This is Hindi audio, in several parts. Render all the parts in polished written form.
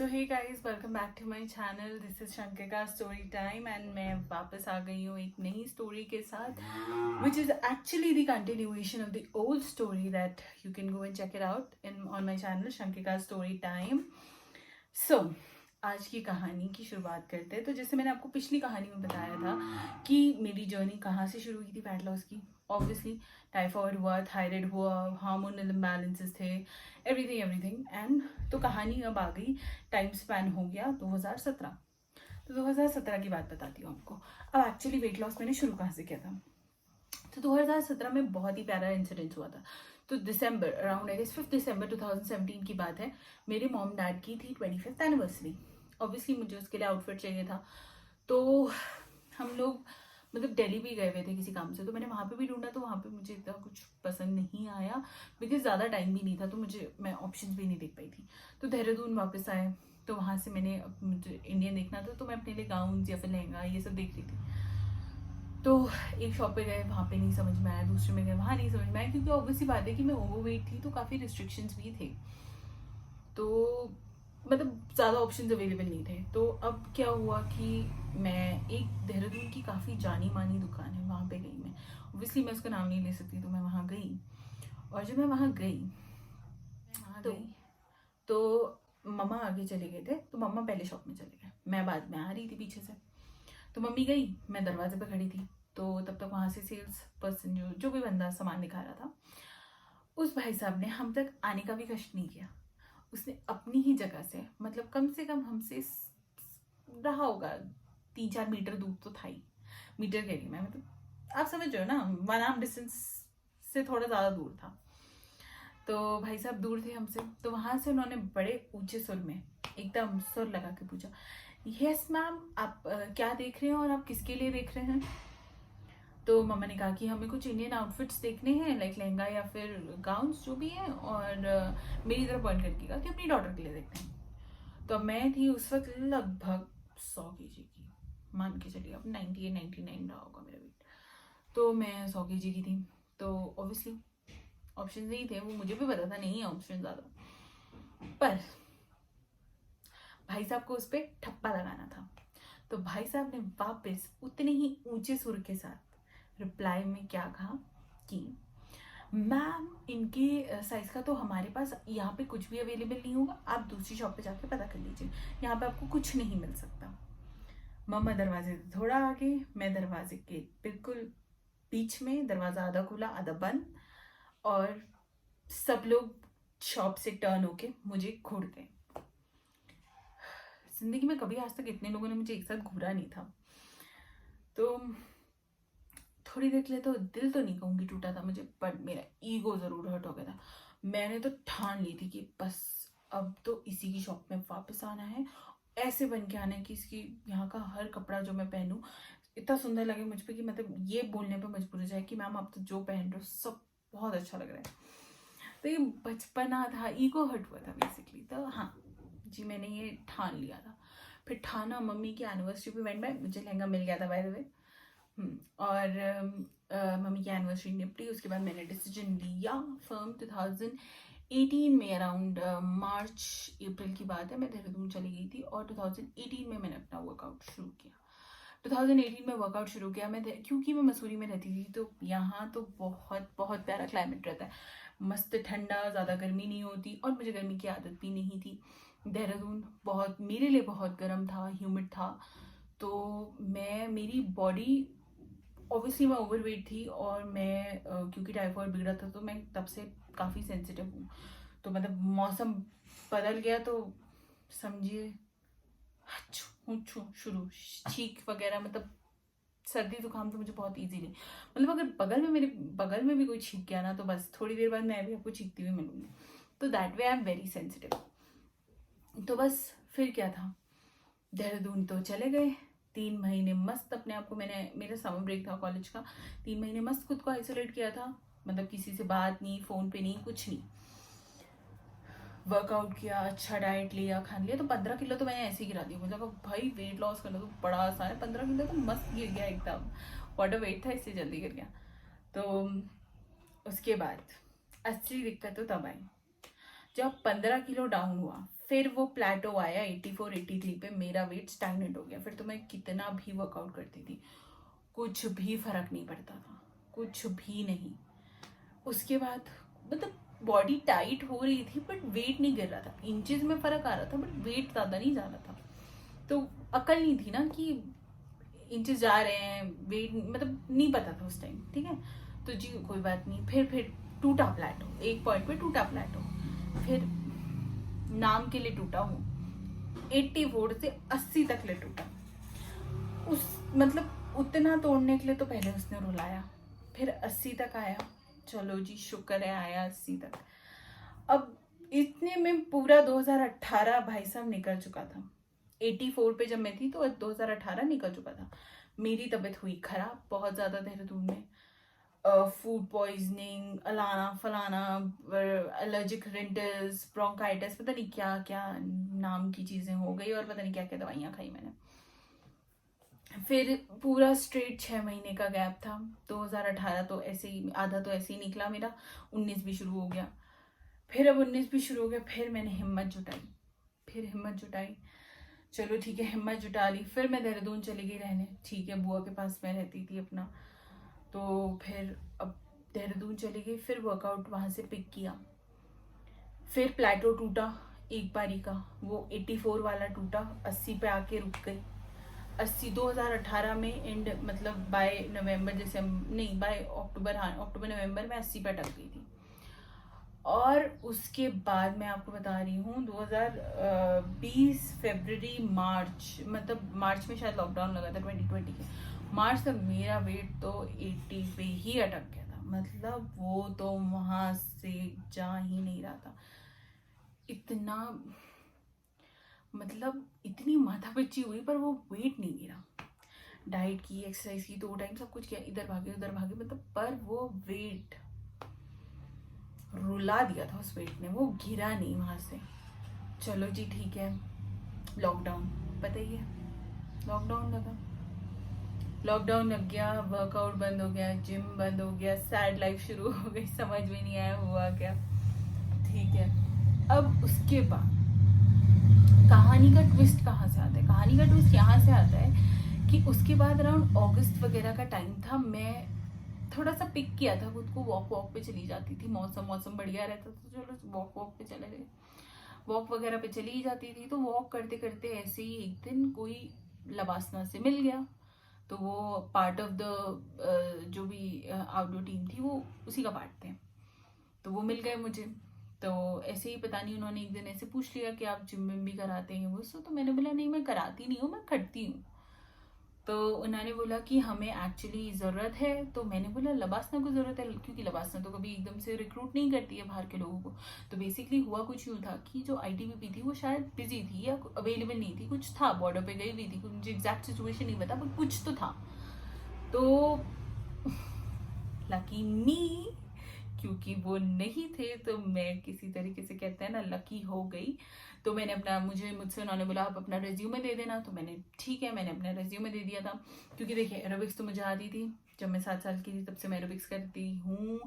So hey guys, welcome back to my channel. This is Shankika story time and मैं वापस आ गई हूँ एक नई स्टोरी के साथ, which is actually the continuation of the old story that you can go and check it out in on my channel Shankika story time. So आज की कहानी की शुरुआत करते हैं। तो जैसे मैंने आपको पिछली कहानी में बताया था कि मेरी जर्नी कहाँ से शुरू हुई थी वेट लॉस की। ऑब्वियसली टाइफॉइड हुआ, थायराइड हुआ, हार्मोनल इम्बैलेंसेस थे, एवरीथिंग एंड तो कहानी अब आ गई, टाइम स्पैन हो गया 2017। तो 2017 की बात बताती हूँ आपको। अब एक्चुअली वेट लॉस मैंने शुरू कहाँ से किया था। तो 2017 में बहुत ही प्यारा इंसिडेंट हुआ था। तो दिसंबर अराउंड आई गेस 5 दिसंबर 2017 की बात है। मेरे मॉम डैड की थी 25th एनिवर्सरी। ऑब्वियसली मुझे उसके लिए आउटफिट चाहिए था। तो हम लोग मतलब दिल्ली भी गए हुए थे किसी काम से, तो मैंने वहाँ पे भी ढूंढा, तो वहाँ पे मुझे इतना कुछ पसंद नहीं आया बिकॉज ज़्यादा टाइम भी नहीं था, तो मैं ऑप्शंस भी नहीं देख पाई थी। तो देहरादून वापस आए, तो वहाँ से मुझे इंडियन देखना था, तो मैं अपने लिए गाउन या फिर लहंगा ये सब देख रही थी। तो एक शॉप पे गए, वहाँ पे नहीं समझ में आया, दूसरे में गए, वहाँ नहीं समझ में आया, क्योंकि ऑब्वियसली बात है कि मैं ओवरवेट थी, तो काफ़ी रिस्ट्रिक्शंस भी थे। तो मतलब ज़्यादा ऑप्शंस अवेलेबल नहीं थे। तो अब क्या हुआ कि मैं एक देहरादून की काफ़ी जानी मानी दुकान है, वहाँ पे गई मैं। ऑब्वियसली मैं उसका नाम नहीं ले सकती, तो मैं वहाँ गई। और जब मैं वहाँ गई तो मम्मा आगे चले गए थे, तो मम्मा पहले शॉप में चले गए, मैं बाद में आ रही थी पीछे से। तो मम्मी गई, मैं दरवाजे पे खड़ी थी। तो तब तक वहाँ से सेल्स पर्सन जो भी बंदा सामान दिखा रहा था, उस भाई साहब ने हम तक आने का भी कष्ट नहीं किया। उसने अपनी ही जगह से, मतलब कम से कम हमसे रहा होगा 3-4 मीटर दूर तो था ही। मीटर कह रही मैं, मतलब आप समझ रहे हो ना, 1 आर्म डिस्टेंस से थोड़ा ज़्यादा दूर था। तो भाई साहब दूर थे हमसे, तो वहाँ से उन्होंने बड़े ऊंचे सुर में एकदम सुर लगा के पूछा, यस मैम, आप क्या देख रहे हैं और आप किसके लिए देख रहे हैं। तो मम्मा ने कहा कि हमें कुछ इंडियन आउटफिट्स देखने हैं, लाइक लहंगा या फिर गाउन्स जो भी हैं, और मेरी तरफ पॉइंट करके कहा कि अपनी डॉटर के लिए देखते हैं। तो मैं थी उस वक्त लगभग 100 kg की, मान के चलिए अब 98-99 रहा होगा मेरा वेट। तो मैं 100 kg की थी। तो ऑब्वियसली ऑप्शन नहीं थे, वो मुझे भी पता था नहीं है ऑप्शन ज़्यादा, पर भाई साहब को उस पर ठप्पा लगाना था। तो भाई साहब ने वापस उतने ही ऊंचे सुर के साथ रिप्लाई में क्या कहा कि मैम, इनके साइज का तो हमारे पास यहाँ पे कुछ भी अवेलेबल नहीं होगा, आप दूसरी शॉप पे जाके पता कर लीजिए, यहाँ पे आपको कुछ नहीं मिल सकता। मम्मा दरवाजे से थोड़ा आगे, मैं दरवाजे के बिल्कुल बीच में, दरवाजा आधा खुला आधा बंद, और सब लोग शॉप से टर्न होके मुझे घूरते हैं। जिंदगी में कभी आज तक इतने लोगों ने मुझे एक साथ घूरा नहीं था। तो थोड़ी देर के लिए तो दिल तो नहीं कहूँगी टूटा था मुझे, पर मेरा ईगो ज़रूर हर्ट हो गया था। मैंने तो ठान ली थी कि बस अब तो इसी की शॉप में वापस आना है, ऐसे बन के आना है कि इसकी यहाँ का हर कपड़ा जो मैं पहनूं इतना सुंदर लगे मुझ पे कि मतलब ये बोलने पे मजबूर हो जाए कि मैम आप तो जो पहन रहे हो सब बहुत अच्छा लग रहा है। तो ये बचपना था, ईगो हर्ट हुआ था बेसिकली। तो हाँ जी, मैंने ये ठान लिया था। फिर ठाना, मम्मी की एनिवर्सरी पे वेंट, मुझे लहंगा मिल गया था बाय द वे। और मम्मी की एनिवर्सरी निपटी, उसके बाद मैंने डिसीजन लिया फर्म 2018 में अराउंड मार्च अप्रैल की बात है, मैं देहरादून चली गई थी और 2018 में मैंने अपना वर्कआउट शुरू किया। 2018 में वर्कआउट शुरू किया मैं, क्योंकि मैं मसूरी में रहती थी, तो यहाँ तो बहुत बहुत प्यारा क्लाइमेट रहता है, मस्त ठंडा, ज़्यादा गर्मी नहीं होती, और मुझे गर्मी की आदत भी नहीं थी। देहरादून बहुत मेरे लिए बहुत गर्म था, ह्यूमिड था। तो मेरी बॉडी, ऑब्वियसली मैं ओवरवेट थी, और मैं क्योंकि टाइफॉइड बिगड़ा था, तो मैं तब से काफ़ी सेंसिटिव हूँ। तो मतलब मौसम बदल गया तो समझिए शुरू छींक वगैरह, मतलब सर्दी जुकाम तो मुझे बहुत इजीली, मतलब अगर मेरे बगल में भी कोई छींक गया ना, तो बस थोड़ी देर बाद मैं भी आपको छींकती हुई मिलूंगी। तो that way I am very sensitive. तो बस फिर क्या था, देहरादून तो चले गए 3 महीने मस्त अपने आप को, मेरा समर ब्रेक था कॉलेज का, 3 महीने मस्त खुद को आइसोलेट किया था, मतलब किसी से बात नहीं, फ़ोन पे नहीं, कुछ नहीं। वर्कआउट किया, अच्छा डाइट लिया, खान लिया, तो 15 किलो तो मैंने ऐसे ही गिरा दिया। मतलब भाई वेट लॉस करना तो बड़ा आसान है, 15 किलो तो मस्त गिर गया एकदम, वाटर वेट था इससे जल्दी गिर गया। तो उसके बाद असली दिक्कत तो तब आई जब 15 किलो डाउन हुआ, फिर वो प्लेटो आया 84 83 पे, मेरा वेट स्टैग्नेंट हो गया। फिर तो मैं कितना भी वर्कआउट करती थी, कुछ भी फर्क नहीं पड़ता था, कुछ भी नहीं। उसके बाद मतलब बॉडी टाइट हो रही थी बट वेट नहीं गिर रहा था, इंचेस में फर्क आ रहा था बट वेट ज़्यादा नहीं जा रहा था। तो अकल नहीं थी ना कि इंचेस जा रहे हैं, वेट मतलब नहीं पता था उस टाइम, ठीक है। तो जी कोई बात नहीं, फिर टूटा प्लेटो, एक पॉइंट पे टूटा प्लेटो, फिर नाम के लिए टूटा हूँ, 84 से 80 तक ले टूटा। उस मतलब उतना तोड़ने के लिए तो पहले उसने रुलाया, फिर 80 तक आया, चलो जी शुक्र है आया 80 तक। अब इतने में पूरा 2018 भाई साहब निकल चुका था। 84 पे जब मैं थी तो 2018 निकल चुका था। मेरी तबीयत हुई खराब बहुत ज़्यादा देहरादून में, फूड पॉइजनिंग, अलाना फलाना, एलर्जिक रेंटल्स, ब्रोंकाइटिस, पता नहीं क्या क्या नाम की चीज़ें हो गई, और पता नहीं क्या क्या दवाइयाँ खाई मैंने। फिर पूरा स्ट्रेट 6 महीने का गैप था। 2018 तो ऐसे ही आधा तो ऐसे ही निकला मेरा, 19 भी शुरू हो गया। फिर अब 19 भी शुरू हो गया, फिर मैंने हिम्मत जुटाई, चलो ठीक है हिम्मत जुटा ली। फिर मैं देहरादून चली गई रहने, ठीक है बुआ के पास मैं रहती थी अपना। तो फिर अब देहरादून चली गई, फिर वर्कआउट वहाँ से पिक किया, फिर प्लेटो टूटा एक बारी का, वो 84 वाला टूटा, 80 पे आके रुक गई। 80 2018 में एंड मतलब बाय नवंबर दिसंबर नहीं बाय अक्टूबर, हाँ अक्टूबर नवंबर में 80 पे अटक गई थी। और उसके बाद मैं आपको बता रही हूँ 2020 फरवरी मार्च, मतलब मार्च में शायद लॉकडाउन लगा था 2020 के, मार्च तक मेरा वेट तो 80 पे ही अटक गया था। मतलब वो तो वहाँ से जा ही नहीं रहा था, इतना मतलब इतनी माथापिच्ची हुई पर वो वेट नहीं गिरा। डाइट की, एक्सरसाइज की, 2 टाइम सब कुछ किया, इधर भागे उधर भागे, मतलब पर वो वेट रुला दिया था उस वेट ने, वो गिरा नहीं वहाँ से। चलो जी ठीक है, लॉकडाउन पता ही है, लॉकडाउन लग गया, वर्कआउट बंद हो गया, जिम बंद हो गया, सैड लाइफ शुरू हो गई, समझ में नहीं आया हुआ क्या, ठीक है। अब उसके बाद कहानी का ट्विस्ट कहाँ से आता है, कहानी का ट्विस्ट यहाँ से आता है कि उसके बाद अराउंड अगस्त वगैरह का टाइम था, मैं थोड़ा सा पिक किया था खुद को, वॉक पे चली जाती थी, मौसम बढ़िया रहता था तो चलो वॉक पे चले गए, वॉक वगैरह पे चली ही जाती थी। तो वॉक करते करते ऐसे ही एक दिन कोई लबासना से मिल गया, तो वो पार्ट ऑफ द जो भी आउटडोर टीम थी वो उसी का पार्ट थे, तो वो मिल गए मुझे। तो ऐसे ही पता नहीं उन्होंने एक दिन ऐसे पूछ लिया कि आप जिम विम भी कराते हैं वो सो, तो मैंने बोला नहीं मैं कराती नहीं हूँ, मैं करती हूँ। तो उन्होंने बोला कि हमें एक्चुअली ज़रूरत है, तो मैंने बोला लबासना को ज़रूरत है, क्योंकि लबासना तो कभी एकदम से रिक्रूट नहीं करती है बाहर के लोगों को। तो बेसिकली हुआ कुछ यूँ था कि जो आईटीबीपी थी वो शायद बिजी थी या अवेलेबल नहीं थी, कुछ था, बॉर्डर पे गई हुई थी, मुझे एग्जैक्ट सिचुएशन नहीं पता बट कुछ तो था। तो लकी मी, क्योंकि वो नहीं थे तो मैं किसी तरीके से कहते हैं ना लकी हो गई। तो मैंने अपना मुझसे उन्होंने बोला आप अपना रेज्यूमे दे देना, तो मैंने ठीक है मैंने अपना रेज्यूमे दे दिया था। क्योंकि देखिए एरोबिक्स तो मुझे आती थी, जब मैं 7 साल की थी तब से मैं एरोबिक्स करती हूँ,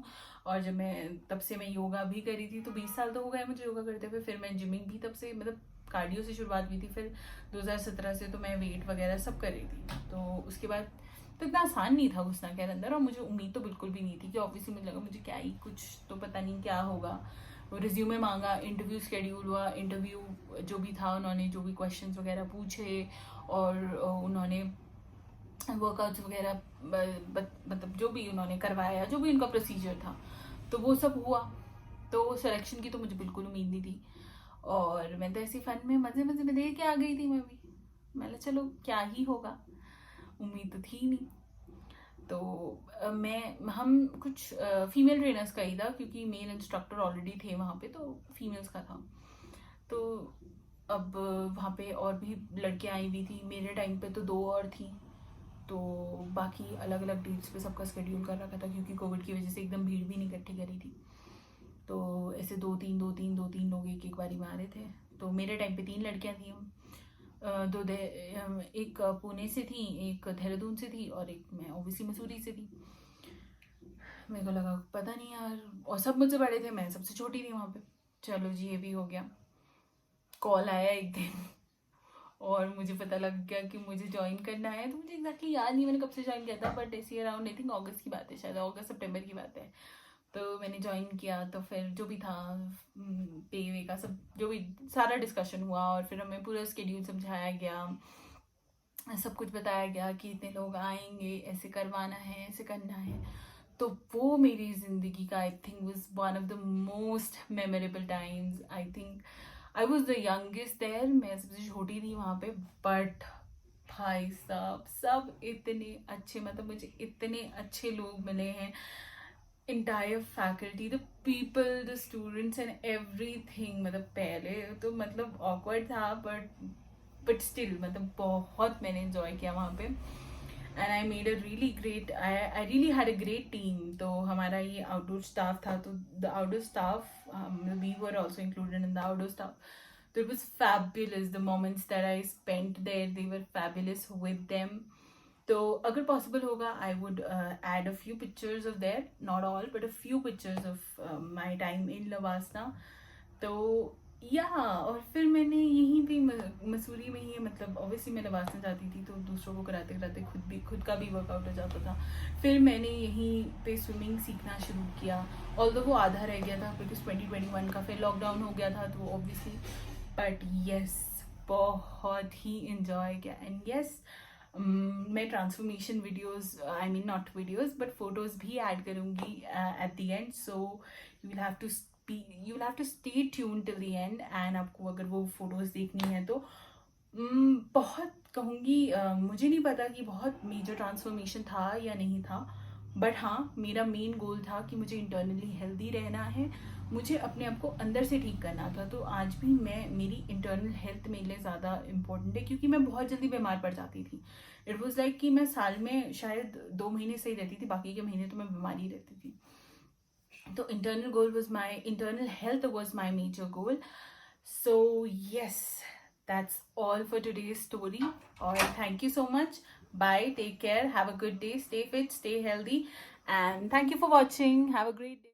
और जब मैं तब से मैं योगा भी करी थी, तो 20 साल तो हो गए मुझे योगा करते हुए। फिर मैं जिमिंग भी तब से मतलब कार्डियो से शुरुआत हुई थी, फिर 2017 से तो मैं वेट वगैरह सब कर रही थी। तो उसके बाद तो इतना आसान नहीं था घुसना के अंदर, और मुझे उम्मीद तो बिल्कुल भी नहीं थी कि ऑब्वियसली मुझे लगा मुझे क्या ही कुछ तो पता नहीं क्या होगा। वो रिज्यूमे मांगा, इंटरव्यू शेड्यूल हुआ, इंटरव्यू जो भी था उन्होंने जो भी क्वेश्चंस वगैरह पूछे, और उन्होंने वर्कआउट्स वगैरह मतलब जो भी उन्होंने करवाया, जो भी उनका प्रोसीजर था, तो वो सब हुआ। तो सिलेक्शन की तो मुझे बिल्कुल उम्मीद नहीं थी, और मैं तो ऐसी फन में मज़े मज़े में दे के आ गई थी मैं भी, मैंने चलो क्या ही होगा, उम्मीद तो थी नहीं। तो हम कुछ फीमेल ट्रेनर्स का ही था, क्योंकि मेल इंस्ट्रक्टर ऑलरेडी थे वहाँ पे, तो फीमेल्स का था। तो अब वहाँ पे और भी लड़कियाँ आई हुई थी, मेरे टाइम पे तो 2 और थी, तो बाकी अलग अलग डेट्स पे सबका शेड्यूल कर रखा था, क्योंकि कोविड की वजह से एकदम भीड़ भी नहीं इकट्ठी करी थी। तो ऐसे 2-3 लोग एक एक बारी में आ रहे थे। तो मेरे टाइम पे 3 लड़कियाँ थी, एक पुणे से थी, एक देहरादून से थी, और एक मैं ओबीसी मसूरी से थी। मेरे को लगा पता नहीं यार, और सब मुझसे बड़े थे, मैं सबसे छोटी थी वहाँ पे। चलो जी ये भी हो गया। कॉल आया एक दिन और मुझे पता लग गया कि मुझे ज्वाइन करना है। तो मुझे एग्जैक्टली याद नहीं मैंने कब से ज्वाइन किया था, बट ऐसी अराउंड आई थिंक अगस्त की बात है, शायद अगस्त सितंबर की बात है। तो मैंने ज्वाइन किया, तो फिर जो भी था पे वे का सब जो भी सारा डिस्कशन हुआ, और फिर हमें पूरा स्केड्यूल समझाया गया, सब कुछ बताया गया कि इतने लोग आएंगे, ऐसे करवाना है, ऐसे करना है। तो वो मेरी ज़िंदगी का I think was one of the most memorable times. I think I was the youngest there, मैं सबसे छोटी थी वहाँ पे। बट भाई साहब सब इतने अच्छे, मतलब मुझे इतने अच्छे लोग मिले हैं। Entire faculty, the people, the students and everything. मतलब पहले तो मतलब ऑकवर्ड था, बट स्टिल मतलब बहुत मैंने एंजॉय किया वहाँ पे। And I made a really great, I really had a great team. तो हमारा ये आउटडोर स्टाफ था, तो the outdoor staff, we were also included in the outdoor staff. So it was fabulous. The moments that I spent there, they were fabulous with them. तो अगर पॉसिबल होगा I would add a few pictures of there, not all but a few pictures of my time in लवासना। तो या और फिर मैंने यहीं पे मसूरी में ही, मतलब ऑब्वियसली मैं लवासना जाती थी तो दूसरों को कराते कराते खुद का भी वर्कआउट हो जाता था। फिर मैंने यहीं पे स्विमिंग सीखना शुरू किया, ऑल्दो वो आधा रह गया था बिकॉज 2021 का फिर लॉकडाउन हो गया था, तो ऑब्वियसली। बट यस, बहुत ही इंजॉय किया। एंड यस, मैं transformation videos, I mean not videos but photos भी ऐड करूँगी at the end. So you will have to stay tune till the end. And आपको अगर वो फोटोज देखनी है तो बहुत कहूँगी, मुझे नहीं पता कि बहुत मेजर ट्रांसफॉर्मेशन था या नहीं था, बट हाँ मेरा मेन गोल था कि मुझे इंटरनली हेल्दी रहना है, मुझे अपने आप को अंदर से ठीक करना था। तो आज भी मेरी इंटरनल हेल्थ मेरे लिए ज़्यादा इम्पोर्टेंट है, क्योंकि मैं बहुत जल्दी बीमार पड़ जाती थी। इट वॉज लाइक कि मैं साल में शायद 2 महीने सही रहती थी, बाकी के महीने तो मैं बीमार ही रहती थी। तो internal health was my major goal. So yes, that's all for today's story. All right, thank you so much. Bye, take care, have a good day, stay fit, stay healthy, and thank you for watching. Have a great day.